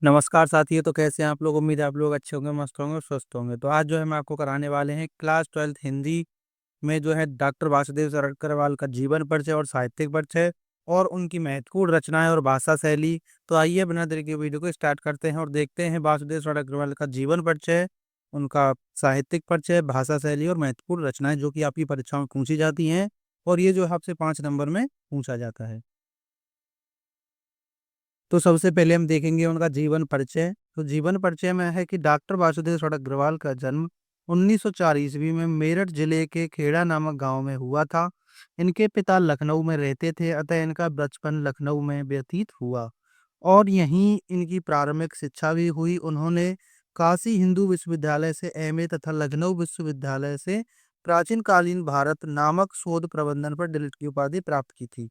नमस्कार साथियों, तो कैसे हैं आप लोग? उम्मीद है आप लोग अच्छे होंगे, मस्त होंगे और स्वस्थ होंगे। तो आज जो है हम आपको कराने वाले हैं क्लास 12th हिंदी में जो है डॉक्टर वासुदेव सरकरवाल का जीवन परिचय और साहित्यिक परिचय और उनकी महत्वपूर्ण रचनाएं और भाषा शैली। तो आइए बिना देरी के वीडियो को स्टार्ट करते हैं और देखते हैं वासुदेव सरकरवाल का जीवन परिचय, उनका साहित्यिक परिचय, भाषा शैली और महत्वपूर्ण रचनाएं जो कि आपकी परीक्षाओं में पूछी जाती हैं और ये जो है आपसे 5 नंबर में पूछा जाता है। तो सबसे पहले हम देखेंगे उनका जीवन परिचय। तो जीवन परिचय में है कि डॉक्टर वासुदेव सरगरवाल का जन्म 1904 ईस्वी में मेरठ जिले के खेड़ा नामक गांव में हुआ था। इनके पिता लखनऊ में रहते थे, अतः इनका बचपन लखनऊ में व्यतीत हुआ और यहीं इनकी प्रारंभिक शिक्षा भी हुई। उन्होंने काशी हिंदू विश्वविद्यालय से एमए तथा लखनऊ विश्वविद्यालय से प्राचीन कालीन भारत नामक शोध प्रबंधन पर डीलिट की उपाधि प्राप्त की थी।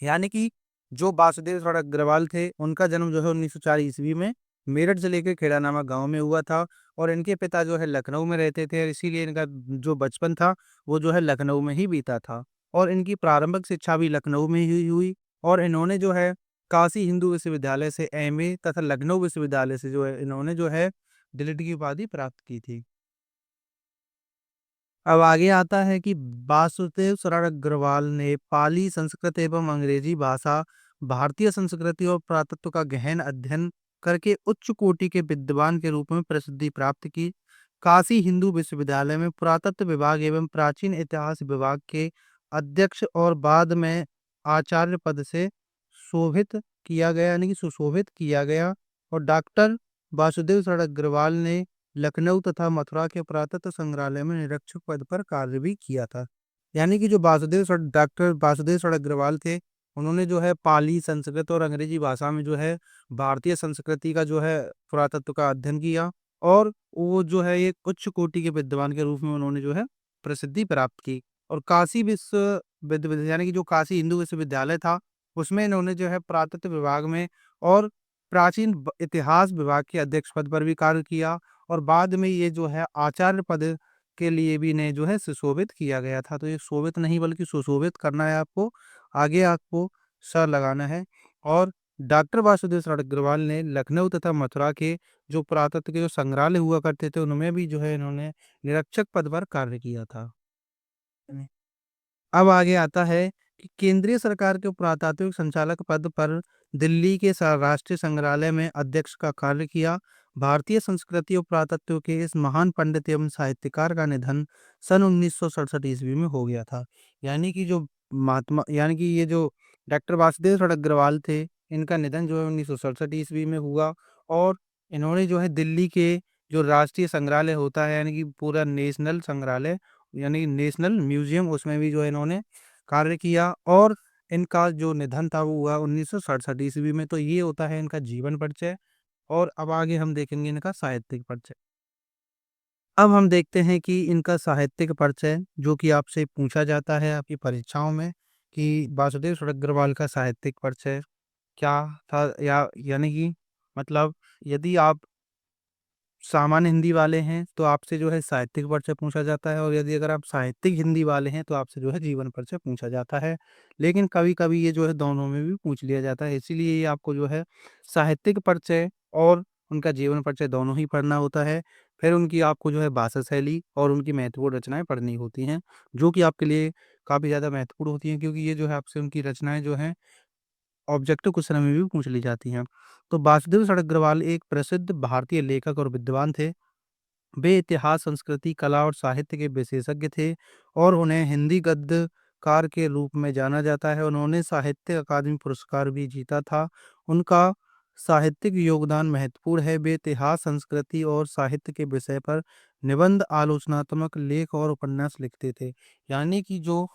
यानी कि जो वासुदेव सर अग्रवाल थे, उनका जन्म जो है 1904 ईस्वी में मेरठ जिले के खेड़ा नामक गांव में हुआ था और इनके पिता जो है लखनऊ में रहते थे और इसीलिए इनका जो बचपन था वो जो है लखनऊ में ही बीता था और इनकी प्रारंभिक शिक्षा भी लखनऊ में ही हुई और इन्होंने जो है काशी हिंदू विश्वविद्यालय से एमए तथा लखनऊ विश्वविद्यालय से जो है इन्होंने जो है डिलिट की उपाधि प्राप्त की थी। अब आगे आता है कि वासुदेव शरण अग्रवाल ने पाली, संस्कृत एवं अंग्रेजी भाषा, भारतीय संस्कृति और पुरातत्व का गहन अध्ययन करके उच्च कोटि के विद्वान के रूप में प्रसिद्धि प्राप्त की। काशी हिंदू विश्वविद्यालय में पुरातत्व विभाग एवं प्राचीन इतिहास विभाग के अध्यक्ष और बाद में आचार्य पद से शोभित किया गया, यानी कि सुशोभित किया गया। और डॉक्टर वासुदेव शरण अग्रवाल ने लखनऊ तथा मथुरा के पुरातत्व संग्रहालय में निरीक्षक पद पर कार्य भी किया था। यानी कि जो डॉक्टर वासुदेव शरण अग्रवाल थे, उन्होंने जो है पाली, संस्कृत और अंग्रेजी भाषा में जो है भारतीय संस्कृति का जो है पुरातत्व का अध्ययन किया और वो जो है एक उच्च कोटि के विद्वान के रूप में उन्होंने जो है प्रसिद्धि प्राप्त की। और काशी यानी कि जो काशी हिंदू विश्वविद्यालय था, उसमें इन्होंने जो है पुरातत्व विभाग में और प्राचीन इतिहास विभाग के अध्यक्ष पद पर भी कार्य किया और बाद में ये जो है आचार्य पद के लिए भी इन्हें जो है सुशोभित किया गया था। तो ये शोभित नहीं बल्कि सुशोभित करना है आपको, आगे आपको सर लगाना है। और डॉक्टर वासुदेव शरण अग्रवाल ने लखनऊ तथा मथुरा के जो पुरातत्व के जो संग्रहालय हुआ करते थे उनमें भी जो है इन्होंने निरीक्षक पद पर कार्य किया था। अब आगे आता है कि केंद्रीय सरकार के पुरातात्विक संचालक पद पर दिल्ली के राष्ट्रीय संग्रहालय में अध्यक्ष का कार्य किया। भारतीय संस्कृति और पुरातत्व के इस महान पंडित एवं साहित्यकार का निधन सन 1967 ईस्वी में हो गया था। यानी कि जो महात्मा यानी कि ये जो डॉक्टर वासुदेव शरण अग्रवाल थे, इनका निधन जो है 1967 ईस्वी में हुआ और इन्होंने जो है दिल्ली के जो राष्ट्रीय संग्रहालय होता है, यानी कि पूरा नेशनल संग्रहालय यानी नेशनल म्यूजियम, उसमें भी जो है इन्होंने कार्य किया और इनका जो निधन था वो हुआ 1967 ईस्वी में। तो ये होता है इनका जीवन परिचय और अब आगे हम देखेंगे इनका साहित्यिक परिचय। अब हम देखते हैं कि इनका साहित्यिक परिचय जो कि आपसे पूछा जाता है आपकी परीक्षाओं में कि वासुदेव अग्रवाल का साहित्यिक परिचय क्या था, या यानी कि मतलब यदि आप सामान्य हिंदी वाले हैं तो आपसे जो है साहित्यिक परिचय पूछा जाता है और यदि अगर आप साहित्यिक हिंदी वाले हैं तो आपसे जो है जीवन परिचय पूछा जाता है। लेकिन कभी कभी ये जो है दोनों में भी पूछ लिया जाता है, इसीलिए ये आपको जो है साहित्यिक परिचय और उनका जीवन परिचय दोनों ही पढ़ना होता है। फिर उनकी आपको जो है भाषा शैली और उनकी महत्वपूर्ण रचनाएं पढ़नी होती हैं, जो कि आपके लिए काफ़ी ज़्यादा महत्वपूर्ण होती हैं, क्योंकि ये जो है आपसे उनकी रचनाएं जो हैं ऑब्जेक्टिव क्वेश्चन में भी पूछ ली जाती हैं। तो वासुदेव शरण अग्रवाल एक प्रसिद्ध भारतीय लेखक और विद्वान थे। वे इतिहास, संस्कृति, कला और साहित्य के विशेषज्ञ थे और उन्हें हिंदी गद्यकार के रूप में जाना जाता है। उन्होंने साहित्य अकादमी पुरस्कार भी जीता था। उनका साहित्यिक योगदान महत्वपूर्ण है। वे इतिहास, संस्कृति और साहित्य के विषय पर निबंध, आलोचनात्मक लेख और उपन्यास लिखते थे। यानी कि जो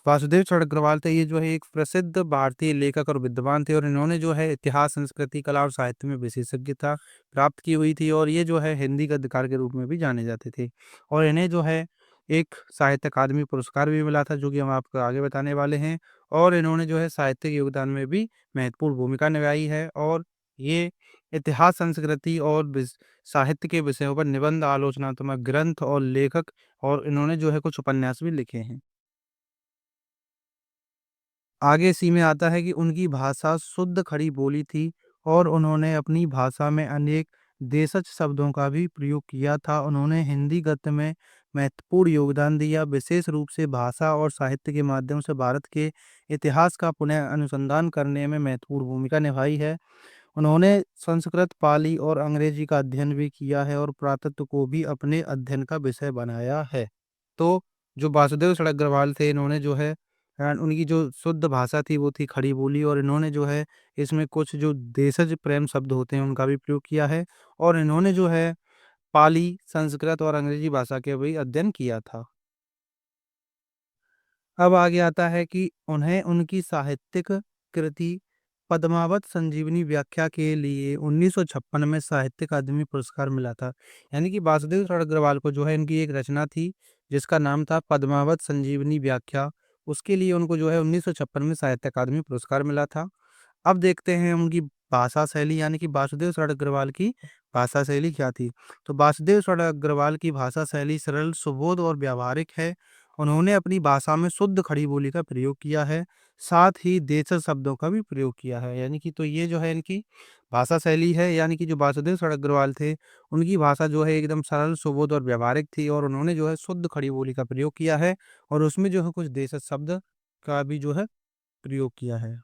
वासुदेव शरण अग्रवाल थे, ये जो है एक प्रसिद्ध भारतीय लेखक और विद्वान थे और इन्होंने जो है इतिहास, संस्कृति, कला और साहित्य में विशेषज्ञता प्राप्त की हुई थी और ये जो है हिंदी गद्यकार के रूप में भी जाने जाते थे। और इन्हें जो है एक साहित्य अकादमी पुरस्कार भी मिला था, जो कि हम आपको आगे बताने वाले हैं। और इन्होंने जो है साहित्यिक योगदान में भी महत्वपूर्ण भूमिका निभाई है और ये इतिहास, संस्कृति और साहित्य के विषयों पर निबंध, आलोचनात्मक ग्रंथ और लेखक और इन्होंने जो है कुछ उपन्यास भी लिखे हैं। आगे इसी में आता है कि उनकी भाषा शुद्ध खड़ी बोली थी और उन्होंने अपनी भाषा में अनेक देशज शब्दों का भी प्रयोग किया था। उन्होंने हिंदी गद्य में महत्वपूर्ण योगदान दिया, विशेष रूप से भाषा और साहित्य के माध्यम से भारत के इतिहास का पुनः अनुसंधान करने में महत्वपूर्ण भूमिका निभाई है। उन्होंने संस्कृत, पाली और अंग्रेजी का अध्ययन भी किया है और पुरातत्व को भी अपने अध्ययन का विषय बनाया है। तो जो वासुदेव सड़क अग्रवाल थे, इन्होंने जो है उनकी जो शुद्ध भाषा थी वो थी खड़ी बोली, और इन्होंने जो है इसमें कुछ जो देशज प्रेम शब्द होते हैं उनका भी प्रयोग किया है, और इन्होंने जो है पाली, संस्कृत और अंग्रेजी भाषा के भी अध्ययन किया था। अब आगे आता है कि उन्हें उनकी साहित्यिक कृति पद्मावत संजीवनी व्याख्या के लिए 1956 में साहित्य अकादमी पुरस्कार मिला था। यानी कि वासुदेव शरद अग्रवाल को जो है इनकी एक रचना थी जिसका नाम था पद्मावत संजीवनी व्याख्या, उसके लिए उनको जो है 1956 में साहित्य अकादमी पुरस्कार मिला था। अब देखते हैं उनकी भाषा शैली, यानी कि वासुदेव शरद अग्रवाल की भाषा शैली क्या थी। तो वासुदेव शरद अग्रवाल की भाषा शैली सरल, सुबोध और व्यावहारिक है। उन्होंने अपनी भाषा में शुद्ध खड़ी बोली का प्रयोग किया है, साथ ही देशज शब्दों का भी प्रयोग किया है। यानी कि तो ये जो है इनकी भाषा शैली है, यानी कि जो वासुदेव शरद अग्रवाल थे, उनकी भाषा जो है एकदम सरल, सुबोध और व्यावहारिक थी, और उन्होंने जो है शुद्ध खड़ी बोली का प्रयोग किया है, और उसमें जो है कुछ देशज शब्द का भी जो है प्रयोग किया है।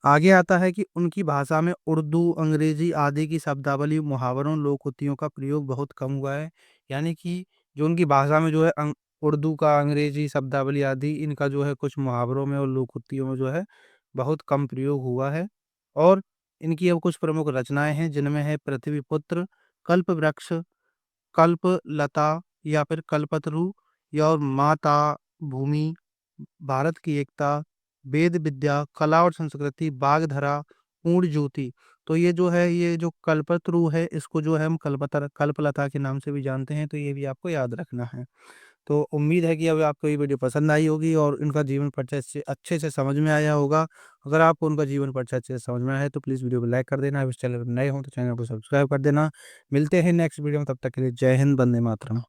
आगे आता है कि उनकी भाषा में उर्दू, अंग्रेजी आदि की शब्दावली, मुहावरों, लोकोक्तियों का प्रयोग बहुत कम हुआ है। यानी कि जो उनकी भाषा में जो है उर्दू का, अंग्रेजी शब्दावली आदि इनका जो है कुछ मुहावरों में और लोकोक्तियों में जो है बहुत कम प्रयोग हुआ है। और इनकी अब कुछ प्रमुख रचनाएँ हैं जिनमें है पृथ्वीपुत्र, कल्पवृक्ष, कल्पलता या फिर कल्पतरु, या और माता भूमि, भारत की एकता, वेद विद्या, कला और संस्कृति, बागधरा, पूर्ण ज्योति। तो ये जो है, ये जो कल्पतरु है, इसको जो है हम कल्पलता के नाम से भी जानते हैं, तो ये भी आपको याद रखना है। तो उम्मीद है कि अब आपको ये वीडियो पसंद आई होगी और इनका जीवन परिचय अच्छे से समझ में आया होगा। अगर आपको उनका जीवन परिचय अच्छे से समझ में आया है तो प्लीज़ वीडियो को लाइक कर देना। इस चैनल पर नए हो तो चैनल को सब्सक्राइब कर देना। मिलते हैं नेक्स्ट वीडियो में, तब तक के लिए जय हिंद, वंदे मातरम।